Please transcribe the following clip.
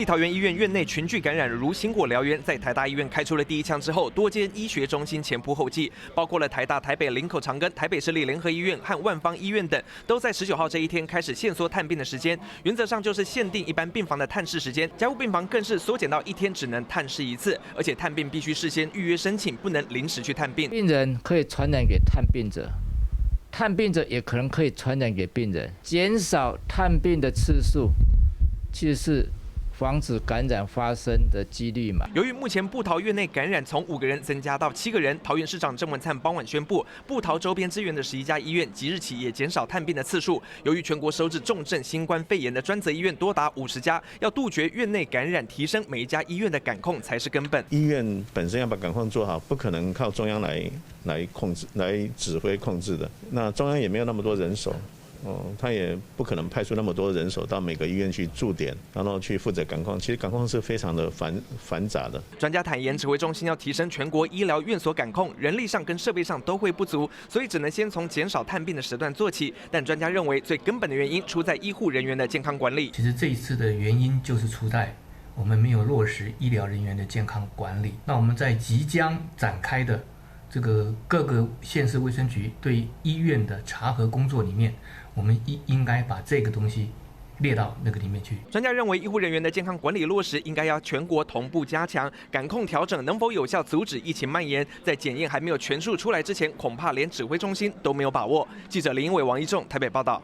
桃园医院院内群聚感染如星火燎原，在台大医院开出了第一枪之后，多间医学中心前仆后继，包括了台大、台北林口长庚、台北市立联合医院和万芳医院等，都在19号这一天开始限缩探病的时间，原则上就是限定一般病房的探视时间，加护病房更是缩减到1天只能探视1次，而且探病必须事先预约申请，不能临时去探病。病人可以传染给探病者。 探病者也可能可以传染给病人，减少探病的次数，其实是防止感染发生的几率嘛。由于目前布桃院内感染从5个人增加到7个人，桃园市长郑文灿傍晚宣布，布桃周边支援的11家医院即日起也减少探病的次数。由于全国收治重症新冠肺炎的专责医院多达50家，要杜绝院内感染，提升每一家医院的感控才是根本。医院本身要把感控做好，不可能靠中央来控制、来指挥控制的。那中央也没有那么多人手。 他也不可能派出那么多人手到每个医院去驻点，然后去负责感控。其实感控是非常的繁杂的。专家坦言，指挥中心要提升全国医疗院所感控，人力上跟设备上都会不足，所以只能先从减少探病的时段做起。但专家认为，最根本的原因出在医护人员的健康管理。其实这一次的原因就是出在我们没有落实医疗人员的健康管理。那我们在即将展开的这个各个县市卫生局对医院的查核工作里面，我们应该把这个东西列到那个里面去。专家认为，医护人员的健康管理落实应该要全国同步加强，感控调整能否有效阻止疫情蔓延，在检验还没有全数出来之前，恐怕连指挥中心都没有把握。记者林英伟、王一仲台北报道。